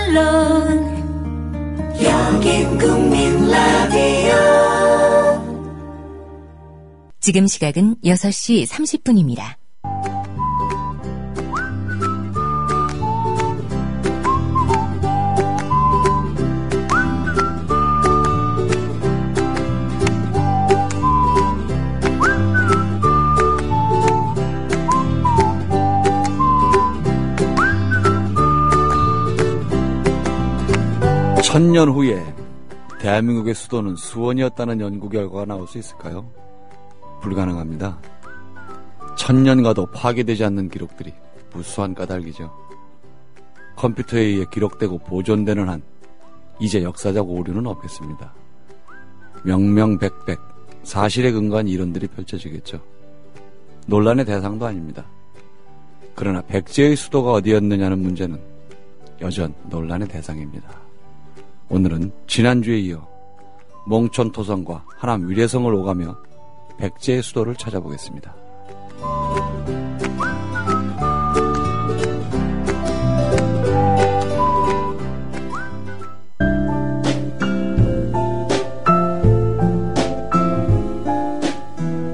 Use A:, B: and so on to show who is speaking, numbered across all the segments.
A: 물론 여긴 국민 라디오.
B: 지금 시각은 6시 30분입니다.
C: 천년 후에 대한민국의 수도는 수원이었다는 연구 결과가 나올 수 있을까요? 불가능합니다. 천년 가도 파괴되지 않는 기록들이 무수한 까닭이죠. 컴퓨터에 의해 기록되고 보존되는 한 이제 역사적 오류는 없겠습니다. 명명백백 사실에 근거한 이론들이 펼쳐지겠죠. 논란의 대상도 아닙니다. 그러나 백제의 수도가 어디였느냐는 문제는 여전 논란의 대상입니다. 오늘은 지난주에 이어 몽촌토성과 하남 위례성을 오가며 백제의 수도를 찾아보겠습니다.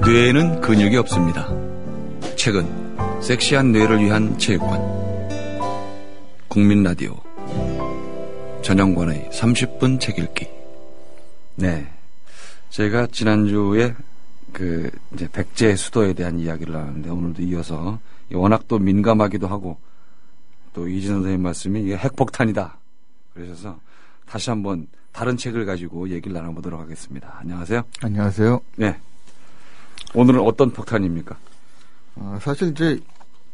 C: 뇌에는 근육이 없습니다. 최근 섹시한 뇌를 위한 체육관 국민라디오 전영관의 30분 책 읽기. 네. 제가 지난주에 이제 백제 수도에 대한 이야기를 나눴는데 오늘도 이어서 워낙 또 민감하기도 하고 또 이진 선생님 말씀이 이게 핵폭탄이다. 그러셔서 다시 한번 다른 책을 가지고 얘기를 나눠보도록 하겠습니다. 안녕하세요.
D: 안녕하세요.
C: 네. 오늘은 어떤 폭탄입니까?
D: 사실 이제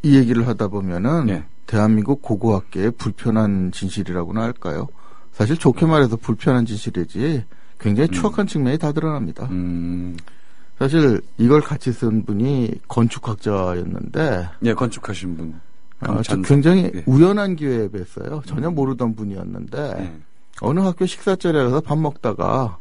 D: 이 얘기를 하다 보면은
C: 네.
D: 대한민국 고고학계의 불편한 진실이라고나 할까요? 사실 좋게 말해서 불편한 진실이지 굉장히 추악한 측면이 다 드러납니다. 사실 이걸 같이 쓴 분이 건축학자였는데
C: 예, 건축하신 분.
D: 굉장히
C: 네.
D: 우연한 기회에 뵀어요. 전혀 모르던 분이었는데
C: 네.
D: 어느 학교 식사자리에 가서 밥 먹다가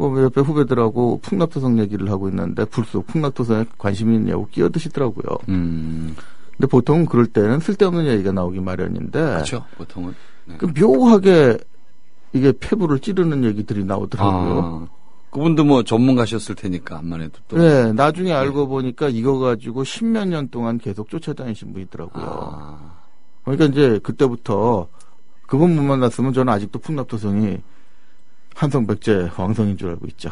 D: 옆에 후배들하고 풍납토성 얘기를 하고 있는데 불쑥 풍납토성에 관심이 있냐고 끼어드시더라고요. 근데 보통 그럴 때는 쓸데없는 얘기가 나오기 마련인데
C: 그렇죠. 보통은. 네.
D: 그 묘하게 이게 폐부를 찌르는 얘기들이 나오더라고요.
C: 그분도 뭐 전문가셨을 테니까 암만 해도 또.
D: 네, 나중에 알고 보니까 이거 가지고 10몇 년 동안 계속 쫓아다니신 분이더라고요. 그러니까 이제 그때부터 그분 못 만났으면 저는 아직도 풍납토성이 한성백제 왕성인 줄 알고 있죠.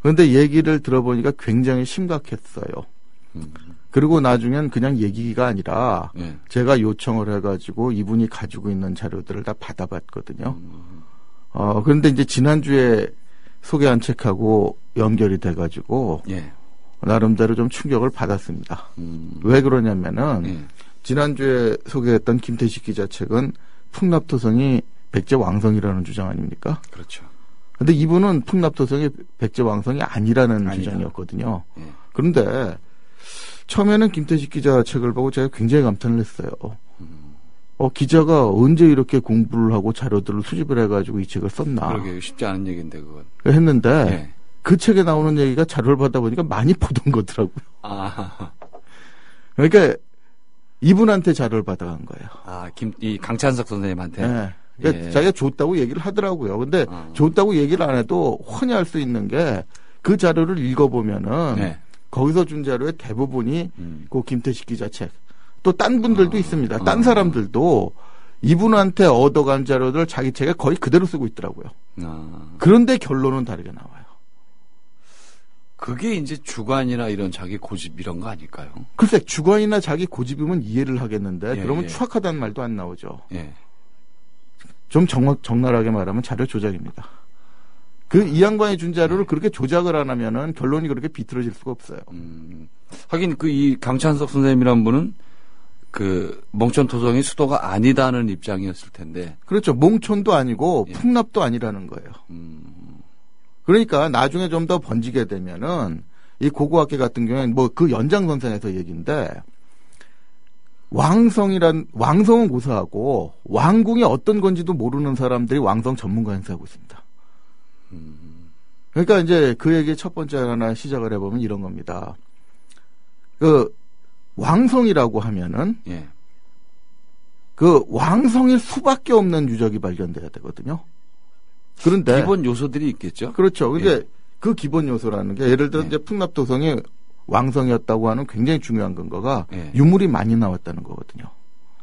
D: 그런데 얘기를 들어보니까 굉장히 심각했어요. 그리고 나중엔 그냥 얘기가 아니라
C: 네.
D: 제가 요청을 해가지고 이분이 가지고 있는 자료들을 다 받아봤거든요. 그런데 이제 지난주에 소개한 책하고 연결이 돼가지고
C: 예.
D: 나름대로 좀 충격을 받았습니다. 왜 그러냐면은
C: 예.
D: 지난주에 소개했던 김태식 기자 책은 풍납토성이 백제 왕성이라는 주장 아닙니까?
C: 그렇죠.
D: 근데 이분은 풍납토성이 백제 왕성이 아니라는
C: 아니다.
D: 주장이었거든요.
C: 예.
D: 그런데 처음에는 김태식 기자 책을 보고 제가 굉장히 감탄을 했어요. 기자가 언제 이렇게 공부를 하고 자료들을 수집을 해가지고 이 책을 썼나.
C: 그러게 쉽지 않은 얘기인데 그건.
D: 했는데
C: 예.
D: 그 책에 나오는 얘기가 자료를 받다 보니까 많이 보던 거더라고요.
C: 아,
D: 그러니까 이분한테 자료를 받아간 거예요.
C: 이 강찬석 선생님한테.
D: 네. 그러니까
C: 예.
D: 자기가 줬다고 얘기를 하더라고요. 근데 줬다고 얘기를 안 해도 훤히 알 수 있는 게 그 자료를 읽어보면은
C: 네.
D: 거기서 준 자료의 대부분이 그 김태식 기자 책. 또 딴 분들도 있습니다. 딴 사람들도 이분한테 얻어간 자료들 자기 책에 거의 그대로 쓰고 있더라고요. 그런데 결론은 다르게 나와요.
C: 그게 이제 주관이나 이런 자기 고집 이런 거 아닐까요?
D: 글쎄 주관이나 자기 고집이면 이해를 하겠는데
C: 예,
D: 그러면
C: 예.
D: 추악하다는 말도 안 나오죠.
C: 예.
D: 좀 적나라하게 말하면 자료 조작입니다. 이 양반이 준 자료를 그렇게 조작을 안 하면은 결론이 그렇게 비틀어질 수가 없어요.
C: 하긴 이 강찬석 선생님이란 분은 몽촌토성이 수도가 아니다는 입장이었을 텐데.
D: 그렇죠. 몽촌도 아니고
C: 예.
D: 풍납도 아니라는 거예요. 그러니까 나중에 좀 더 번지게 되면은 이 고고학계 같은 경우에는 뭐 그 연장선상에서 얘기인데 왕성은 고사하고 왕궁이 어떤 건지도 모르는 사람들이 왕성 전문가 행사하고 있습니다. 그러니까 이제 그 얘기 첫 번째 하나 시작을 해보면 이런 겁니다. 왕성이라고 하면은
C: 예.
D: 그 왕성일 수밖에 없는 유적이 발견돼야 되거든요. 그런데
C: 기본 요소들이 있겠죠.
D: 그렇죠. 근데
C: 예.
D: 그 기본 요소라는 게 예를 들어
C: 예.
D: 이제 풍납도성이 왕성이었다고 하는 굉장히 중요한 근거가
C: 예.
D: 유물이 많이 나왔다는 거거든요.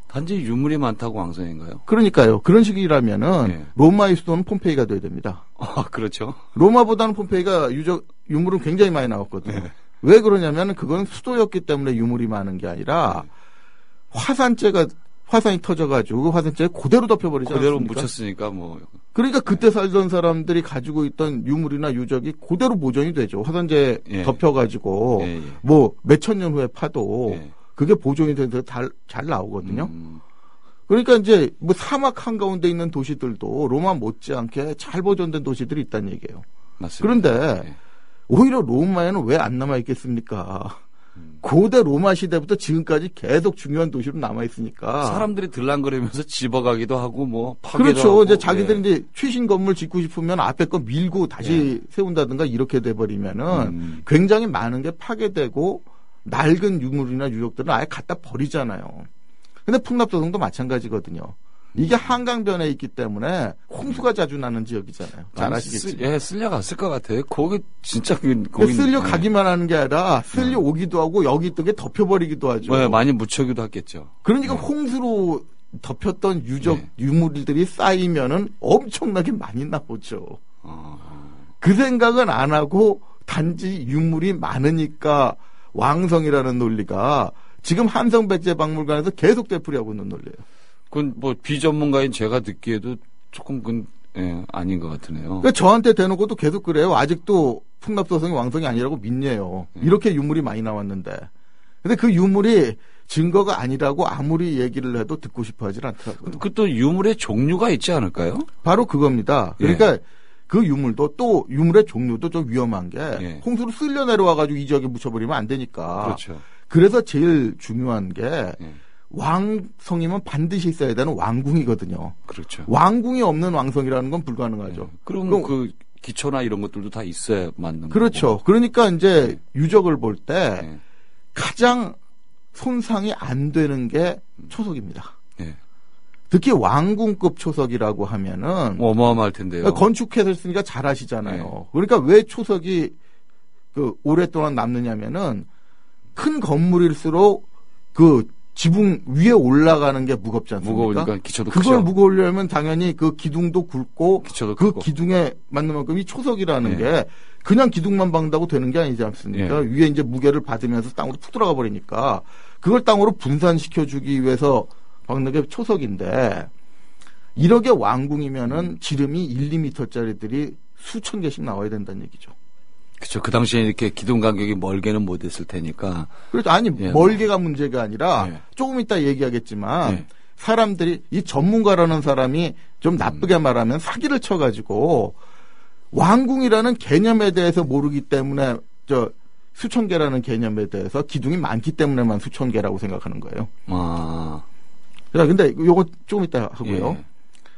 C: 단지 유물이 많다고 왕성인가요?
D: 그러니까요. 그런 식이라면은
C: 예.
D: 로마의 수도는 폼페이가 돼야 됩니다.
C: 아, 그렇죠.
D: 로마보다는 pompe이가 유물은 굉장히 많이 나왔거든요.
C: 네.
D: 왜 그러냐면 그건 수도였기 때문에 유물이 많은 게 아니라 화산이 터져가지고 그 화산재에 그대로 덮여버리지
C: 그대로
D: 않습니까?
C: 묻혔으니까 뭐.
D: 그러니까 그때 살던 사람들이 가지고 있던 유물이나 유적이 그대로 보존이 되죠. 화산재에
C: 예.
D: 덮여가지고
C: 예, 예.
D: 뭐 몇천 년 후에 파도
C: 예.
D: 그게 보존이 돼서 잘 나오거든요. 그러니까 이제 뭐 사막 한가운데 있는 도시들도 로마 못지않게 잘 보존된 도시들이 있다는 얘기예요.
C: 맞습니다.
D: 그런데
C: 예.
D: 오히려 로마에는 왜 안 남아 있겠습니까? 고대 로마 시대부터 지금까지 계속 중요한 도시로 남아 있으니까.
C: 사람들이 들락거리면서 집어가기도 하고 뭐 파괴도
D: 그렇죠.
C: 하고.
D: 이제 자기들이
C: 예.
D: 이제 최신 건물 짓고 싶으면 앞에 거 밀고 다시 세운다든가 이렇게 돼 버리면은 굉장히 많은 게 파괴되고 낡은 유물이나 유적들은 아예 갖다 버리잖아요. 근데 풍납도성도 마찬가지거든요. 이게 한강변에 있기 때문에 홍수가 자주 나는 지역이잖아요. 잘 아시겠지.
C: 쓸려갔을 것 같아요. 거기 진짜
D: 거기 쓸려가기만 하는 게 아니라 쓸려오기도 하고 여기 있던 게 덮여버리기도 하죠.
C: 네, 많이 묻혀기도 했겠죠.
D: 그러니까 홍수로 덮였던
C: 네.
D: 유물들이 쌓이면은 엄청나게 많이 나오죠. 그 생각은 안 하고 단지 유물이 많으니까 왕성이라는 논리가 지금 한성백제박물관에서 계속 되풀이하고 있는 논리예요.
C: 그건 뭐 비전문가인 제가 듣기에도 조금 아닌 것 같으네요.
D: 그러니까 저한테 대놓고도 계속 그래요. 아직도 풍납도성이 왕성이 아니라고 믿네요. 이렇게 유물이 많이 나왔는데. 근데 그 유물이 증거가 아니라고 아무리 얘기를 해도 듣고 싶어 하질 않더라고요.
C: 그 또 유물의 종류가 있지 않을까요?
D: 바로 그겁니다. 그러니까 그 유물도 또 유물의 종류도 좀 위험한 게 홍수로 쓸려 내려와가지고 이 지역에 묻혀버리면 안 되니까.
C: 그렇죠.
D: 그래서 제일 중요한 게
C: 예.
D: 왕성이면 반드시 있어야 되는 왕궁이거든요.
C: 그렇죠.
D: 왕궁이 없는 왕성이라는 건 불가능하죠.
C: 그럼 그 기초나 이런 것들도 다 있어야 맞는 거고.
D: 그렇죠. 그러니까 이제 유적을 볼 때 가장 손상이 안 되는 게 초석입니다.
C: 예.
D: 특히 왕궁급 초석이라고 하면은
C: 어마어마할 텐데요.
D: 건축했으니까 잘 아시잖아요. 그러니까 왜 초석이 오랫동안 남느냐면은 큰 건물일수록 그 지붕 위에 올라가는 게 무겁지 않습니까?
C: 무거우니까 기초도
D: 그걸
C: 크죠.
D: 무거우려면 당연히 그 기둥도 굵고
C: 기초도
D: 그
C: 크고.
D: 기둥에 맞는 만큼 이 초석이라는 게 그냥 기둥만 박는다고 되는 게 아니지 않습니까? 위에 이제 무게를 받으면서 땅으로 푹 들어가 버리니까 그걸 땅으로 분산시켜 주기 위해서 박는 게 초석인데 이렇게 왕궁이면은 지름이 1, 2m짜리들이 수천 개씩 나와야 된다는 얘기죠.
C: 그렇죠. 그 당시에 이렇게 기둥 간격이 멀게는 못 했을 테니까.
D: 그렇죠. 아니 멀게가 문제가 아니라 조금 이따 얘기하겠지만 사람들이 이 전문가라는 사람이 좀 나쁘게 말하면 사기를 쳐가지고 왕궁이라는 개념에 대해서 모르기 때문에 수천 개라는 개념에 대해서 기둥이 많기 때문에만 수천 개라고 생각하는 거예요.
C: 아.
D: 자, 근데 요거 조금 이따 하고요.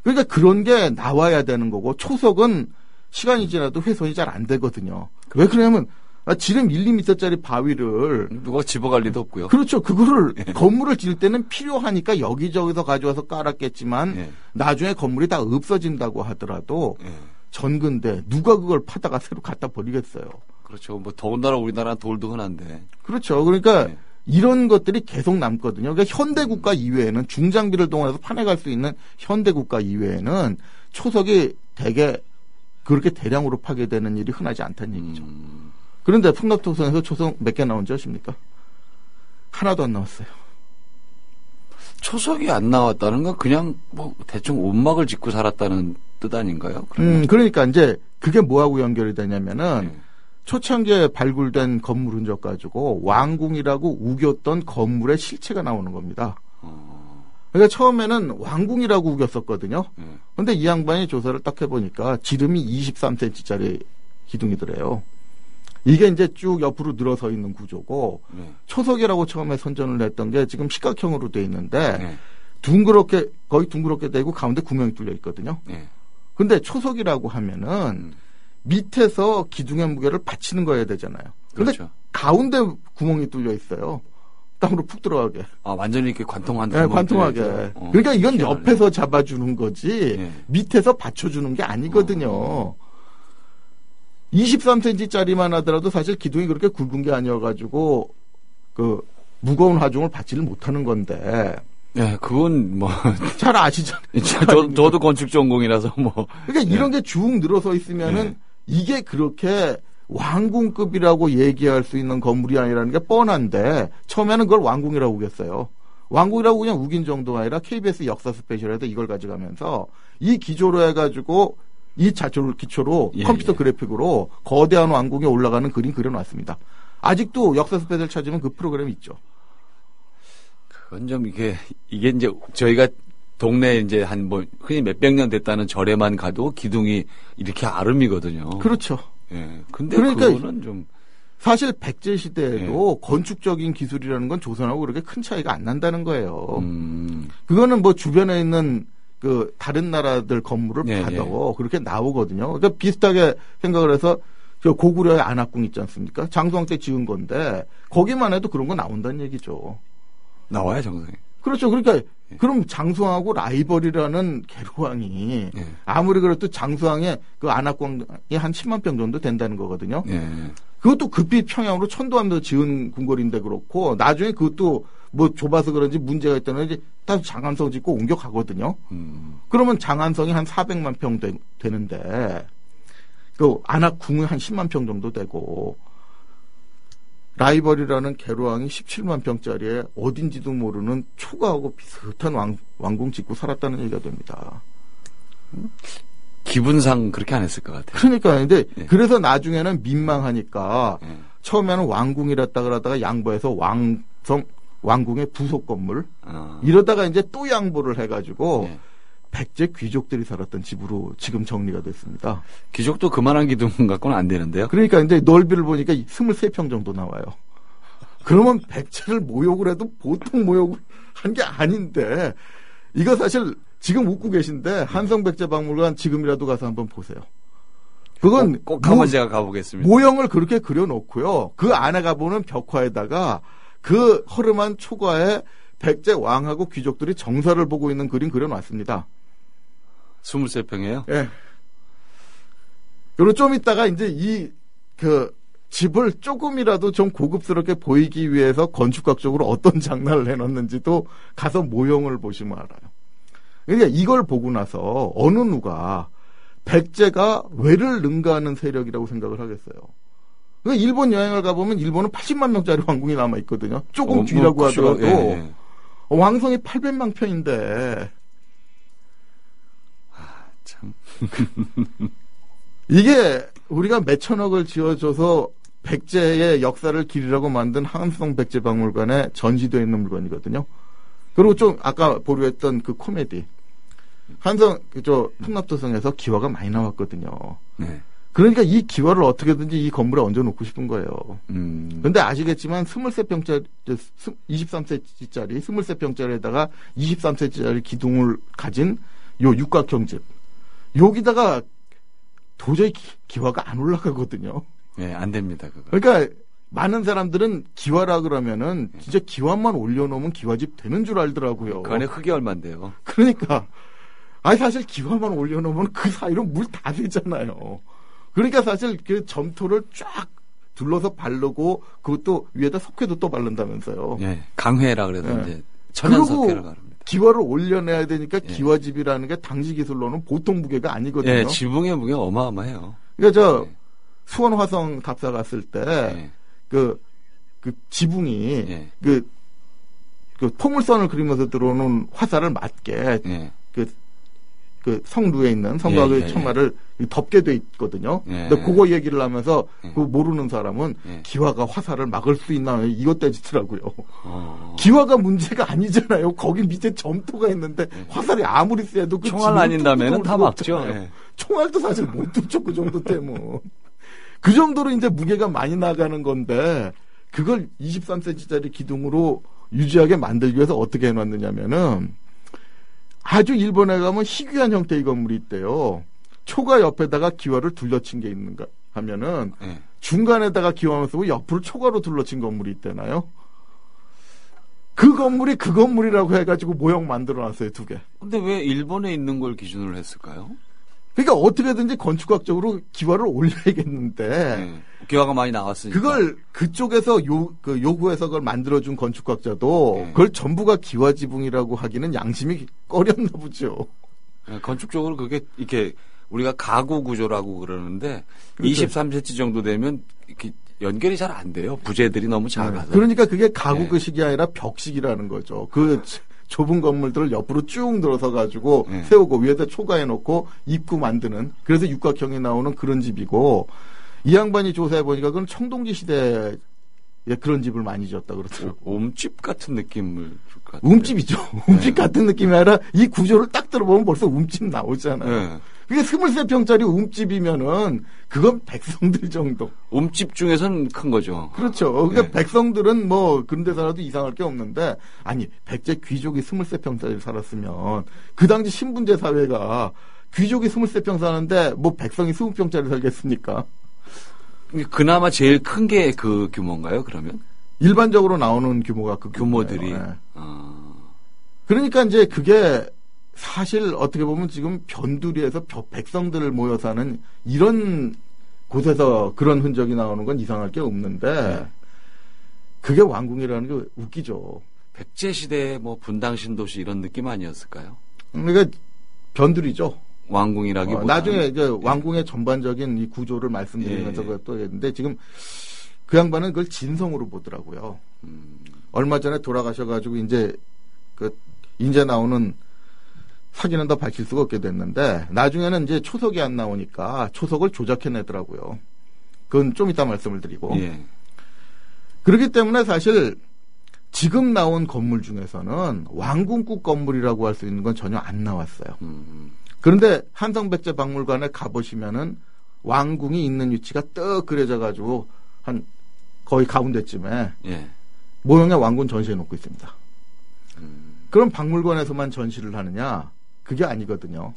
D: 그러니까 그런 게 나와야 되는 거고 초석은 시간이 지나도 훼손이 잘 안 되거든요. 왜 그러냐면 지름 1, 2m짜리 바위를
C: 누가 집어갈 리도 없고요.
D: 그렇죠. 그거를 건물을 지을 때는 필요하니까 여기저기서 가져와서 깔았겠지만 나중에 건물이 다 없어진다고 하더라도 전근대 누가 그걸 파다가 새로 갖다 버리겠어요.
C: 그렇죠. 뭐 더군다나 우리나라는 돌도 흔한데.
D: 그렇죠. 그러니까 이런 것들이 계속 남거든요. 그러니까 현대 국가 이외에는 중장비를 동원해서 파내갈 수 있는 현대 국가 이외에는 초석이 대개 그렇게 대량으로 파괴되는 일이 흔하지 않다는 얘기죠. 그런데 풍납도성에서 초석 몇 개 나온지 아십니까? 하나도 안 나왔어요.
C: 초석이 안 나왔다는 건 그냥 뭐 대충 옷막을 짓고 살았다는 뜻 아닌가요?
D: 그러니까 이제 그게 뭐하고 연결이 되냐면은 초창기에 발굴된 건물 흔적 가지고 왕궁이라고 우겼던 건물의 실체가 나오는 겁니다. 그러니까 처음에는 왕궁이라고 우겼었거든요. 근데 이 양반이 조사를 딱 해보니까 지름이 23cm짜리 기둥이더래요. 이게 이제 쭉 옆으로 늘어서 있는 구조고 초석이라고 처음에 선전을 했던 게 지금 식각형으로 돼 있는데 거의 둥그렇게 되고 가운데 구멍이 뚫려 있거든요. 근데 초석이라고 하면은 밑에서 기둥의 무게를 받치는 거여야 되잖아요. 근데
C: 그렇죠.
D: 가운데 구멍이 뚫려 있어요. 땅으로 푹 들어가게.
C: 완전히 이렇게 관통하는.
D: 네, 관통하게. 그러니까 이건
C: 희한하네.
D: 옆에서 잡아주는 거지
C: 예.
D: 밑에서 받쳐주는 게 아니거든요. 23cm짜리만 하더라도 사실 기둥이 그렇게 굵은 게 아니어가지고 그 무거운 하중을 받지를 못하는 건데.
C: 예, 그건 뭐
D: 잘 아시잖아요.
C: 저도 건축 전공이라서 뭐.
D: 그러니까 이런 게 쭉 늘어서 있으면은 이게 그렇게 왕궁급이라고 얘기할 수 있는 건물이 아니라는 게 뻔한데 처음에는 그걸 왕궁이라고 우겼어요. 왕궁이라고 그냥 우긴 정도가 아니라 KBS 역사 스페셜에서 이걸 가져가면서 이 기조로 해가지고 이 자초를 기초로
C: 예,
D: 컴퓨터
C: 예.
D: 그래픽으로 거대한 왕궁에 올라가는 그림 그려놨습니다. 아직도 역사 스페셜 찾으면 그 프로그램이 있죠.
C: 그건 좀 이게 이제 저희가 동네 이제 한 뭐 흔히 몇백 년 됐다는 절에만 가도 기둥이 이렇게 아름이거든요.
D: 그렇죠.
C: 예. 근데
D: 그러니까
C: 그거는 좀
D: 사실 백제 시대에도 건축적인 기술이라는 건 조선하고 그렇게 큰 차이가 안 난다는 거예요. 그거는 뭐 주변에 있는 그 다른 나라들 건물을
C: 예,
D: 봐도 그렇게 나오거든요. 그러니까 비슷하게 생각을 해서 저 고구려의 안압궁 있지 않습니까? 장수왕 때 지은 건데 거기만 해도 그런 거 나온다는 얘기죠.
C: 나와요, 정상이.
D: 그렇죠. 그러니까 그럼 장수왕하고 라이벌이라는 계류왕이 아무리 그래도 장수왕의 그 안압궁이 한 10만 평 정도 된다는 거거든요.
C: 예.
D: 그것도 급히 평양으로 천도하면서 지은 궁궐인데 그렇고 나중에 그것도 뭐 좁아서 그런지 문제가 있다는지 다 장안성 짓고 옮겨가거든요. 그러면 장안성이 한 400만 평 되는데 그 안압궁이 한 10만 평 정도 되고 라이벌이라는 계류왕이 17만 평짜리에 어딘지도 모르는 초가하고 비슷한 왕궁 짓고 살았다는 얘기가 됩니다.
C: 기분상 그렇게 안 했을 것 같아요.
D: 그러니까 근데 그래서 나중에는 민망하니까
C: 예.
D: 처음에는 왕궁이랬다 그러다가 양보해서 왕궁의 부속 건물
C: 아.
D: 이러다가 이제 또 양보를 해가지고
C: 예.
D: 백제 귀족들이 살았던 집으로 지금 정리가 됐습니다.
C: 귀족도 그만한 기둥 갖고는 안 되는데요.
D: 그러니까 이제 넓이를 보니까 23평 정도 나와요. 그러면 백제를 모욕을 해도 보통 모욕을 한 게 아닌데 이거 사실 지금 웃고 계신데 한성백제박물관 지금이라도 가서 한번 보세요. 그건
C: 꼭 한번 제가 가보겠습니다.
D: 모형을 그렇게 그려놓고요. 그 안에 가보는 벽화에다가 그 허름한 초가에 백제 왕하고 귀족들이 정사를 보고 있는 그림 그려놨습니다.
C: 23평이에요?
D: 예. 그리고 좀 있다가 이제 그 집을 조금이라도 좀 고급스럽게 보이기 위해서 건축학적으로 어떤 장난을 해놨는지도 가서 모형을 보시면 알아요. 그러니까 이걸 보고 나서 어느 누가 백제가 왜를 능가하는 세력이라고 생각을 하겠어요. 그러니까 일본 여행을 가보면 일본은 80만 명짜리 왕궁이 남아있거든요. 조금 뒤라고 하더라도.
C: 예.
D: 왕성이 800만 평인데.
C: 참.
D: 이게 우리가 몇천억을 지어줘서 백제의 역사를 기리라고 만든 한성 백제박물관에 전시되어 있는 물건이거든요. 그리고 좀 아까 보류했던 그 코미디. 한성 풍납도성에서 기와가 많이 나왔거든요.
C: 네.
D: 그러니까 이 기와를 어떻게든지 이 건물에 얹어놓고 싶은 거예요. 근데 아시겠지만 23평짜리, 23cm짜리, 23평짜리에다가 23cm짜리 기둥을 가진 요 육각형 집. 여기다가 도저히 기와가 안 올라가거든요.
C: 네, 안 됩니다, 그거.
D: 그러니까 많은 사람들은 기와라 그러면은 진짜 기와만 올려놓으면 기와집 되는 줄 알더라고요.
C: 그 안에 흙이 얼만데요.
D: 그러니까. 아니, 사실 기와만 올려놓으면 그 사이로 물 다 되잖아요. 그러니까 사실 그 점토를 쫙 둘러서 바르고 그것도 위에다 석회도 또 바른다면서요.
C: 예, 강회라 그래서
D: 예.
C: 이제 천연 석회를
D: 그리고
C: 바릅니다.
D: 기와를 올려내야 되니까
C: 예.
D: 기와집이라는 게 당시 기술로는 보통 무게가 아니거든요.
C: 예, 지붕의 무게가 어마어마해요.
D: 그러니까
C: 예.
D: 수원 화성 답사 갔을 때
C: 예.
D: 그 지붕이
C: 예.
D: 그 포물선을 그리면서 들어오는 화살을 맞게
C: 예.
D: 그 성루에 있는 성곽의
C: 예, 예,
D: 천마를 덮게 돼 있거든요.
C: 예.
D: 근데 그거 얘기를 하면서
C: 예.
D: 그 모르는 사람은
C: 예.
D: 기와가 화살을 막을 수 있나 이것 따지더라고요.
C: 어.
D: 기와가 문제가 아니잖아요. 거기 밑에 점토가 있는데 화살이 아무리 쎄도 그
C: 총알
D: 지붕을
C: 아닌다면은
D: 뚫고
C: 다
D: 들어올
C: 막죠.
D: 수가 없잖아요.
C: 예.
D: 총알도 사실 못 뚫죠. 그 정도 때문에. 그 정도로 이제 무게가 많이 나가는 건데 그걸 23cm짜리 기둥으로 유지하게 만들기 위해서 어떻게 해놨느냐면은 아주 일본에 가면 희귀한 형태의 건물이 있대요. 초가 옆에다가 기와를 둘러친 게 있는가 하면은
C: 예.
D: 중간에다가 기와만 쓰고 옆으로 초가로 둘러친 건물이 있대나요? 그 건물이 그 건물이라고 해가지고 모형 만들어놨어요, 2개.
C: 근데 왜 일본에 있는 걸 기준으로 했을까요?
D: 그러니까 어떻게든지 건축학적으로 기와를 올려야겠는데
C: 네. 기와가 많이 나왔으니까.
D: 그걸 그쪽에서 요구해서 그걸 만들어준 건축학자도
C: 네.
D: 그걸 전부가 기와 지붕이라고 하기는 양심이 꺼렸나 보죠.
C: 네, 건축적으로 그게 이렇게 우리가 가구 구조라고 그러는데
D: 그렇죠.
C: 23cm 정도 되면 이렇게 연결이 잘 안 돼요. 부재들이 너무 작아서.
D: 그러니까 그게 가구
C: 네.
D: 식이 아니라 벽식이라는 거죠. 그 좁은 건물들을 옆으로 쭉 늘어서 가지고
C: 네.
D: 세우고 위에다 초가해 놓고 입구 만드는 그래서 육각형이 나오는 그런 집이고 이 양반이 조사해 보니까 그건 청동기 시대에 그런 집을 많이 지었다 그러더라고요.
C: 움집 같은 느낌을 줄 것 같아요.
D: 움집이죠. 움집 같은 느낌이 아니라 이 구조를 딱 들어보면 벌써 움집 나오잖아요.
C: 네.
D: 그게 23평짜리 움집이면은 그건 백성들 정도.
C: 움집 중에서는 큰 거죠.
D: 그렇죠. 그러니까
C: 네. 백성들은
D: 뭐 그런 데 살아도 이상할 게 없는데 아니 백제 귀족이 23평짜리 살았으면 그 당시 신분제 사회가 귀족이 23평 사는데 뭐 백성이 20평짜리 살겠습니까?
C: 그나마 제일 큰 게 그 규모인가요, 그러면?
D: 일반적으로 나오는 규모가 그
C: 규모들이.
D: 규모예요. 네.
C: 아,
D: 그러니까 이제 그게 사실 어떻게 보면 지금 변두리에서 백성들을 모여 사는 이런 곳에서 그런 흔적이 나오는 건 이상할 게 없는데
C: 네.
D: 그게 왕궁이라는 게 웃기죠.
C: 백제 시대의 뭐 분당 신도시 이런 느낌 아니었을까요?
D: 그러니까 변두리죠.
C: 왕궁이라기보다
D: 나중에 이제 왕궁의 전반적인 이 구조를 말씀드리면서
C: 예.
D: 그것도 했는데 지금 그 양반은 그걸 진성으로 보더라고요. 얼마 전에 돌아가셔가지고 이제 이제 나오는 사진은 더 밝힐 수가 없게 됐는데 나중에는 이제 초석이 안 나오니까 초석을 조작해내더라고요. 그건 좀 이따 말씀을 드리고.
C: 예.
D: 그렇기 때문에 사실 지금 나온 건물 중에서는 왕궁급 건물이라고 할 수 있는 건 전혀 안 나왔어요. 그런데 한성백제 박물관에 가보시면은 왕궁이 있는 위치가 떡 그려져 가지고 한 거의 가운데쯤에
C: 예.
D: 모형의 왕궁 전시해 놓고 있습니다. 그럼 박물관에서만 전시를 하느냐? 그게 아니거든요.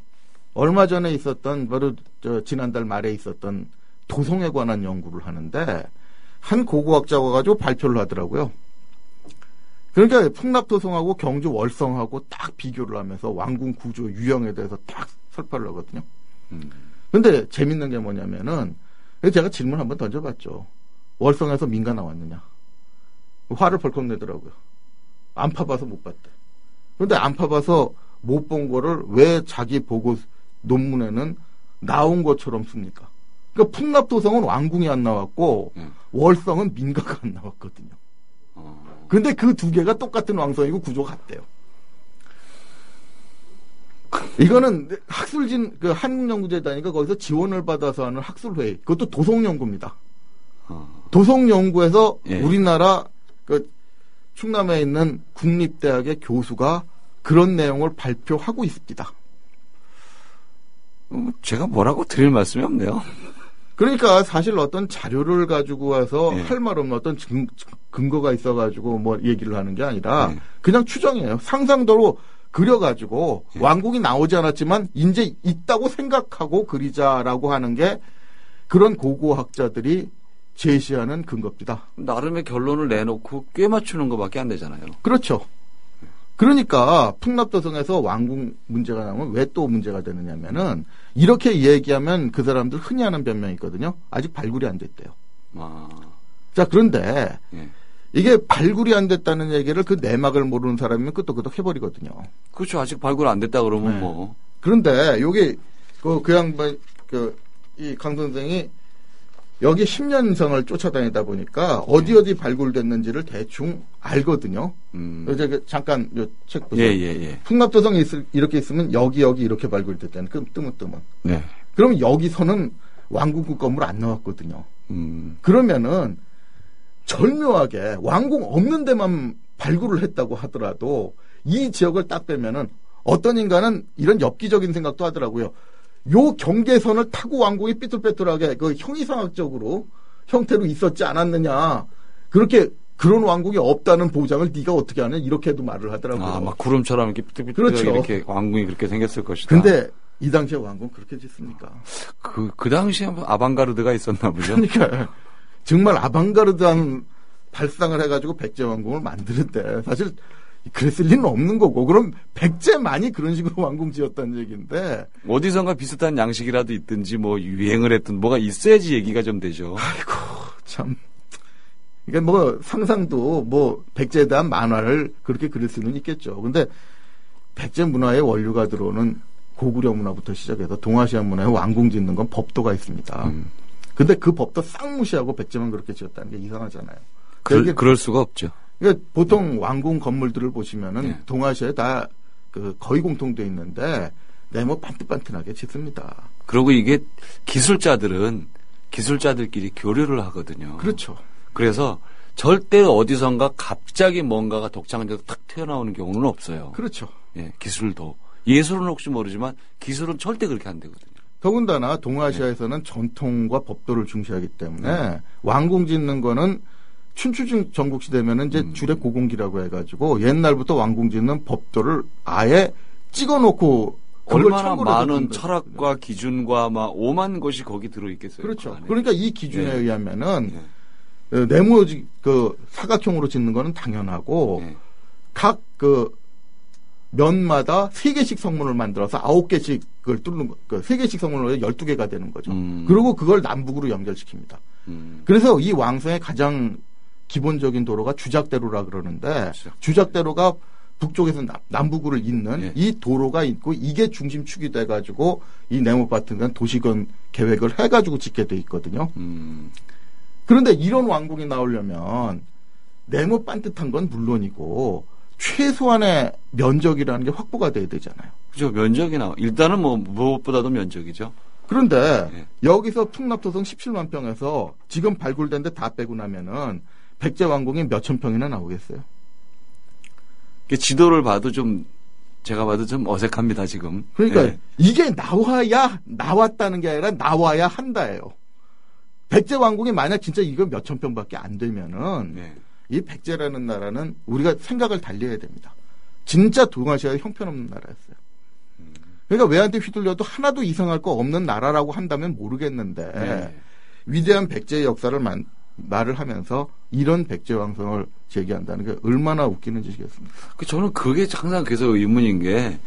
D: 얼마 전에 있었던 바로 지난달 말에 있었던 도성에 관한 연구를 하는데 한 고고학자가 가지고 발표를 하더라고요. 그러니까 풍납도성하고 경주 월성하고 딱 비교를 하면서 왕궁 구조 유형에 대해서 딱 설파를 하거든요. 근데 재밌는 게 뭐냐면은 제가 질문 한번 던져봤죠. 월성에서 민가 나왔느냐? 화를 벌컥 내더라고요. 안 파봐서 못 봤대. 그런데 안 파봐서 못 본 거를 왜 자기 보고 논문에는 나온 것처럼 씁니까? 그러니까 풍납도성은 왕궁이 안 나왔고 월성은 민가가 안 나왔거든요. 근데 그 두 개가 똑같은 왕성이고 구조가 같대요. 이거는 학술진 그 한국연구재단이니까 거기서 지원을 받아서 하는 학술회의. 그것도 도성연구입니다. 도성연구에서
C: 예.
D: 우리나라 그 충남에 있는 국립대학의 교수가 그런 내용을 발표하고 있습니다.
C: 제가 뭐라고 드릴 말씀이 없네요.
D: 그러니까 사실 어떤 자료를 가지고 와서
C: 예.
D: 할 말 없는 어떤 근거가 있어가지고 뭐 얘기를 하는 게 아니라
C: 예.
D: 그냥 추정이에요. 상상도로 그려가지고
C: 예.
D: 왕궁이 나오지 않았지만 이제 있다고 생각하고 그리자라고 하는 게 그런 고고학자들이 제시하는 근거입니다.
C: 나름의 결론을 내놓고 꽤 맞추는 것밖에 안 되잖아요.
D: 그렇죠. 그러니까 풍납도성에서 왕궁 문제가 나오면 왜 또 문제가 되느냐면은 이렇게 얘기하면 그 사람들 흔히 하는 변명이 있거든요. 아직 발굴이 안 됐대요.
C: 아,
D: 자, 그런데
C: 예.
D: 이게 발굴이 안 됐다는 얘기를 그 내막을 모르는 사람이면 끄떡끄떡 해버리거든요.
C: 그렇죠. 아직 발굴 안 됐다 그러면
D: 네.
C: 뭐.
D: 그런데 여기 그 양반 이 강 선생이 여기 10년 이상을 쫓아다니다 보니까 어디 발굴됐는지를 대충 알거든요. 이제 잠깐 요 책 보세요.
C: 예.
D: 풍납도성이 이렇게 있으면 여기 이렇게 발굴됐다는 뜨문뜨문.
C: 네.
D: 그럼 여기서는 왕궁급 건물 안 나왔거든요. 그러면은 절묘하게 왕궁 없는 데만 발굴을 했다고 하더라도 이 지역을 딱 빼면은 어떤 인간은 이런 엽기적인 생각도 하더라고요. 요 경계선을 타고 왕궁이 삐뚤빼뚤하게 그 형이상학적으로 형태로 있었지 않았느냐. 그런 왕궁이 없다는 보장을 네가 어떻게 하냐 이렇게도 말을 하더라고요.
C: 아, 막 구름처럼 이렇게 삐뚤삐뚤
D: 그렇죠.
C: 이렇게 왕궁이 그렇게 생겼을 것이다.
D: 근데 이 당시에 왕궁 그렇게 짓습니까?
C: 그 당시에 아방가르드가 있었나 보죠.
D: 그러니까 정말 아방가르드한 발상을 해가지고 백제왕궁을 만드는데 사실 그랬을 리는 없는 거고 그럼 백제만이 그런 식으로 왕궁 지었다는 얘기인데
C: 어디선가 비슷한 양식이라도 있든지 뭐 유행을 했든 뭐가 있어야지 얘기가 좀 되죠.
D: 아이고 참. 그러니까 뭐 상상도 뭐 백제에 대한 만화를 그렇게 그릴 수는 있겠죠. 근데 백제 문화의 원류가 들어오는 고구려 문화부터 시작해서 동아시아 문화에 왕궁 짓는 건 법도가 있습니다. 근데 그 법도 싹 무시하고 백제만 그렇게 지었다는 게 이상하잖아요.
C: 그럴 수가 없죠.
D: 그러니까 보통 왕궁 건물들을 보시면은
C: 네.
D: 동아시아에 다 그 거의 공통돼 있는데 네모 반듯반듯하게 짓습니다.
C: 그리고 이게 기술자들끼리 교류를 하거든요.
D: 그렇죠.
C: 그래서 절대 어디선가 갑자기 뭔가가 독창적으로 탁 튀어나오는 경우는 없어요.
D: 그렇죠.
C: 예, 기술도. 예술은 혹시 모르지만 기술은 절대 그렇게 안 되거든요.
D: 더군다나 동아시아에서는 전통과 법도를 중시하기 때문에 왕궁 짓는 거는 춘추 전국시대면은 이제 주례 고공기라고 해가지고 옛날부터 왕궁 짓는 법도를 아예 찍어놓고
C: 얼마나 많은 철학과 기준과 막 오만 것이 거기 들어있겠어요.
D: 그렇죠. 그러니까 이 기준에
C: 네.
D: 의하면은
C: 네.
D: 네모 그 사각형으로 짓는 거는 당연하고
C: 네.
D: 각 그 면마다 3개씩 성문을 만들어서 9개씩을 뚫는 거, 3개씩 성문으로 12개가 되는 거죠. 그리고 그걸 남북으로 연결시킵니다. 그래서 이 왕성의 가장 기본적인 도로가 주작대로라 그러는데
C: 그렇죠.
D: 주작대로가 북쪽에서 남북으로 잇는
C: 예.
D: 이 도로가 있고 이게 중심축이 돼가지고 이 네모바튼 도시건 계획을 해가지고 짓게 돼 있거든요. 그런데 이런 왕궁이 나오려면 네모 반듯한 건 물론이고 최소한의 면적이라는 게 확보가 돼야 되잖아요.
C: 그죠. 면적이나 일단은 뭐 무엇보다도 면적이죠.
D: 그런데
C: 예.
D: 여기서 풍납토성 17만 평에서 지금 발굴된 데 다 빼고 나면은 백제 왕궁이 몇천 평이나 나오겠어요?
C: 지도를 봐도 제가 봐도 좀 어색합니다, 지금.
D: 그러니까
C: 예.
D: 이게 나왔다는 게 아니라 나와야 한다예요. 백제 왕궁이 만약 진짜 이거 몇천 평밖에 안 되면은
C: 예.
D: 이 백제라는 나라는 우리가 생각을 달리해야 됩니다. 진짜 동아시아의 형편없는 나라였어요. 그러니까 외한테 휘둘려도 하나도 이상할 거 없는 나라라고 한다면 모르겠는데
C: 예.
D: 위대한 백제의 역사를 말을 하면서 이런 백제 왕성을 제기한다는 게 얼마나 웃기는 짓이겠습니까?
C: 저는 그게 항상 계속 의문인 게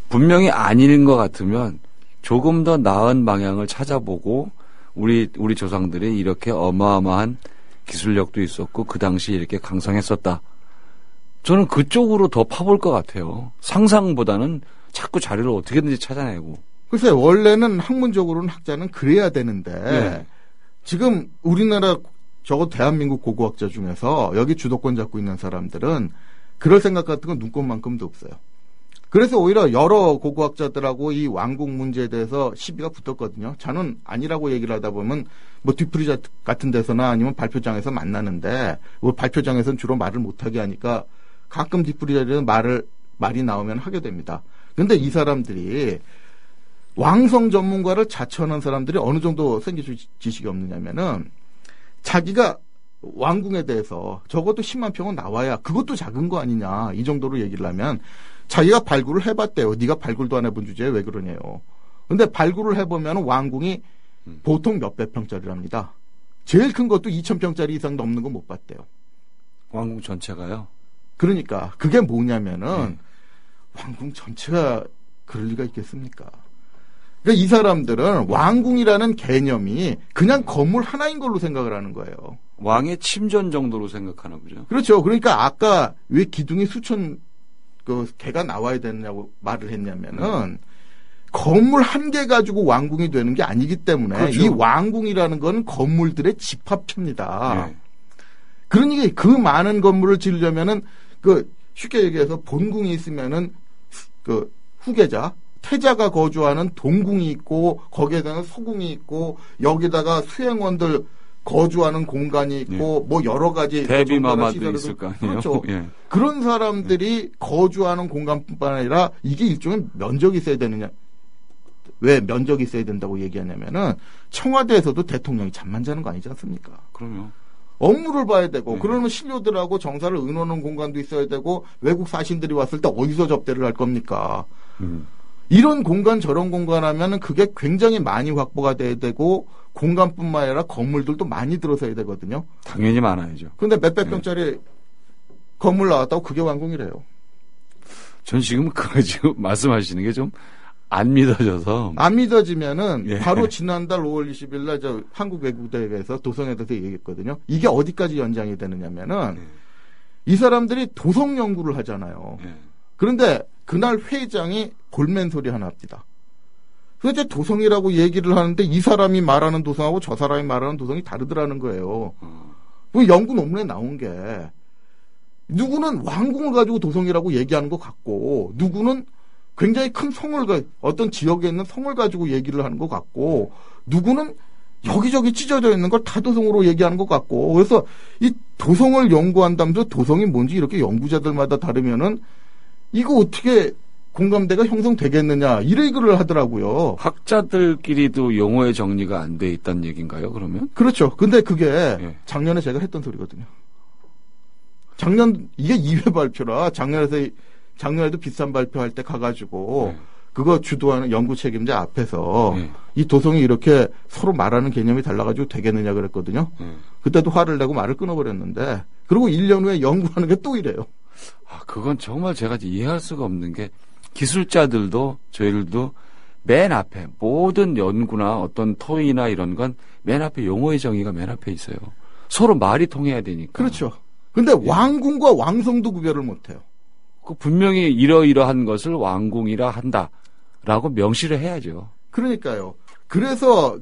C: 분명히 아닌 것 같으면 조금 더 나은 방향을 찾아보고 우리 조상들이 이렇게 어마어마한 기술력도 있었고 그 당시 이렇게 강성했었다. 저는 그쪽으로 더 파볼 것 같아요. 상상보다는 자꾸 자료를 어떻게든지 찾아내고.
D: 글쎄 원래는 학문적으로는 학자는 그래야 되는데
C: 네.
D: 지금 우리나라 적어도 대한민국 고고학자 중에서 여기 주도권 잡고 있는 사람들은 그럴 생각 같은 건 눈꼽만큼도 없어요. 그래서 오히려 여러 고고학자들하고 이 왕궁 문제에 대해서 시비가 붙었거든요. 저는 아니라고 얘기를 하다 보면 뭐 뒤풀이 같은 데서나 아니면 발표장에서 만나는데 뭐 발표장에서는 주로 말을 못하게 하니까 가끔 뒤풀이 자리에서 말이 나오면 하게 됩니다. 근데 이 사람들이 왕성 전문가를 자처하는 사람들이 어느 정도 생기실 지식이 없느냐면은 자기가 왕궁에 대해서 적어도 10만 평은 나와야 그것도 작은 거 아니냐 이 정도로 얘기를 하면 자기가 발굴을 해봤대요. 네가 발굴도 안 해본 주제에 왜 그러냐요. 근데 발굴을 해보면 왕궁이 보통 몇백 평짜리랍니다. 제일 큰 것도 2,000평짜리 이상 넘는 거 못 봤대요.
C: 왕궁 전체가요?
D: 그러니까 그게 뭐냐면은 왕궁 전체가 그럴 리가 있겠습니까? 그러니까 이 사람들은 왕궁이라는 개념이 그냥 건물 하나인 걸로 생각을 하는 거예요.
C: 왕의 침전 정도로 생각하나 보죠.
D: 그렇죠. 그러니까 아까 왜 기둥이 수천 개가 나와야 되느냐고 말을 했냐면은 건물 한 개 가지고 왕궁이 되는 게 아니기 때문에
C: 그렇죠.
D: 이 왕궁이라는 건 건물들의 집합체입니다.
C: 예.
D: 그러니까 그 많은 건물을 지으려면은 쉽게 얘기해서 본궁이 있으면은 후계자 태자가 거주하는 동궁이 있고 거기에다가 서궁이 있고 여기다가 수행원들 거주하는 공간이 있고 뭐 여러 가지
C: 대비마마도 있을 거 아니에요.
D: 그렇죠.
C: 예.
D: 그런 사람들이 거주하는 공간뿐만 아니라 이게 일종의 면적이 있어야 되느냐. 왜 면적이 있어야 된다고 얘기하냐면은 청와대에서도 대통령이 잠만 자는 거 아니지 않습니까?
C: 그럼요.
D: 업무를 봐야 되고 그러면 신료들하고 정사를 의논하는 공간도 있어야 되고 외국 사신들이 왔을 때 어디서 접대를 할 겁니까? 이런 공간 저런 공간 하면은 그게 굉장히 많이 확보가 돼야 되고 공간뿐만 아니라 건물들도 많이 들어서야 되거든요.
C: 당연히 많아야죠.
D: 근데 몇백 평짜리 건물 나왔다고 그게 완공이래요.
C: 전 지금 그거 지금 말씀하시는 게 좀 안 믿어져서.
D: 안 믿어지면은
C: 예.
D: 바로 지난달 5월 20일 날 저 한국외국대회에서 도성에 대해서 얘기했거든요. 이게 어디까지 연장이 되느냐면은 이 사람들이 도성 연구를 하잖아요.
C: 예.
D: 그런데 그날 회장이 골맨 소리 하나 합니다. 그런데 도성이라고 얘기를 하는데 이 사람이 말하는 도성하고 저 사람이 말하는 도성이 다르더라는 거예요. 그 연구 논문에 나온 게 누구는 왕궁을 가지고 도성이라고 얘기하는 것 같고 누구는 굉장히 큰 성을 어떤 지역에 있는 성을 가지고 얘기를 하는 것 같고 누구는 여기저기 찢어져 있는 걸 타도성으로 얘기하는 것 같고 그래서 이 도성을 연구한다면서 도성이 뭔지 이렇게 연구자들마다 다르면은 이거 어떻게 공감대가 형성되겠느냐 이런 얘기를 하더라고요.
C: 학자들끼리도 용어의 정리가 안 돼 있다는 얘기인가요? 그러면?
D: 그렇죠. 근데 그게
C: 예.
D: 작년에 제가 했던 소리거든요. 작년 이게 2회 발표라 작년에도 비싼 발표할 때 가가지고
C: 예.
D: 그거 주도하는 연구 책임자 앞에서
C: 예.
D: 이 도성이 이렇게 서로 말하는 개념이 달라가지고 되겠느냐 그랬거든요.
C: 예.
D: 그때도 화를 내고 말을 끊어버렸는데 그리고 1년 후에 연구하는 게 또 이래요.
C: 아, 그건 정말 제가 이해할 수가 없는 게 기술자들도 저희들도 맨 앞에 모든 연구나 어떤 토의나 이런 건 맨 앞에 용어의 정의가 맨 앞에 있어요. 서로 말이 통해야 되니까.
D: 그렇죠. 근데 왕궁과 왕성도 구별을 못해요.
C: 그 분명히 이러이러한 것을 왕궁이라 한다라고 명시를 해야죠.
D: 그러니까요. 그래서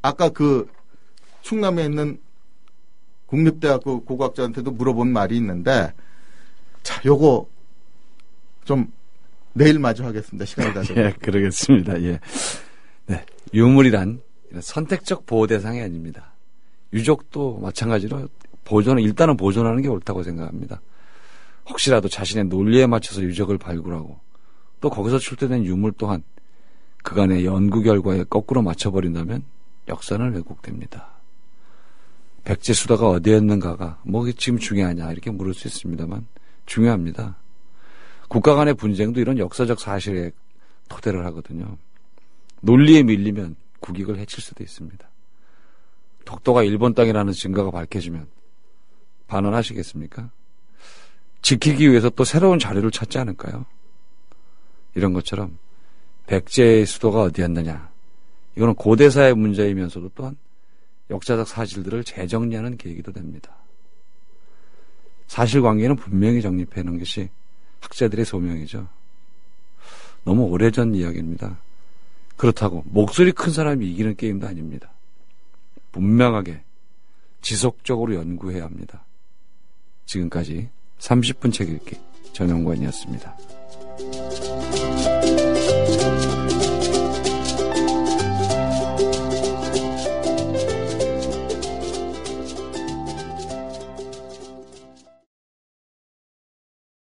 D: 아까 충남에 있는 국립대학교 고고학자한테도 물어본 말이 있는데 자, 요거 좀 내일 마저 하겠습니다. 시간이 다 돼서.
C: 예, 그러겠습니다. 예. 네. 유물이란 선택적 보호 대상이 아닙니다. 유족도 마찬가지로 일단은 보존하는 게 옳다고 생각합니다. 혹시라도 자신의 논리에 맞춰서 유적을 발굴하고 또 거기서 출토된 유물 또한 그간의 연구 결과에 거꾸로 맞춰버린다면 역사는 왜곡됩니다. 백제수도가 어디였는가가 뭐 지금 중요하냐 이렇게 물을 수 있습니다만 중요합니다. 국가 간의 분쟁도 이런 역사적 사실에 토대를 하거든요. 논리에 밀리면 국익을 해칠 수도 있습니다. 독도가 일본 땅이라는 증거가 밝혀지면 반환하시겠습니까? 지키기 위해서 또 새로운 자료를 찾지 않을까요? 이런 것처럼 백제의 수도가 어디였느냐. 이거는 고대사의 문제이면서도 또한 역사적 사실들을 재정리하는 계기도 됩니다. 사실관계는 분명히 정립해 놓은 것이 학자들의 소명이죠. 너무 오래전 이야기입니다. 그렇다고 목소리 큰 사람이 이기는 게임도 아닙니다. 분명하게 지속적으로 연구해야 합니다. 지금까지 30분 책 읽기 전용관이었습니다.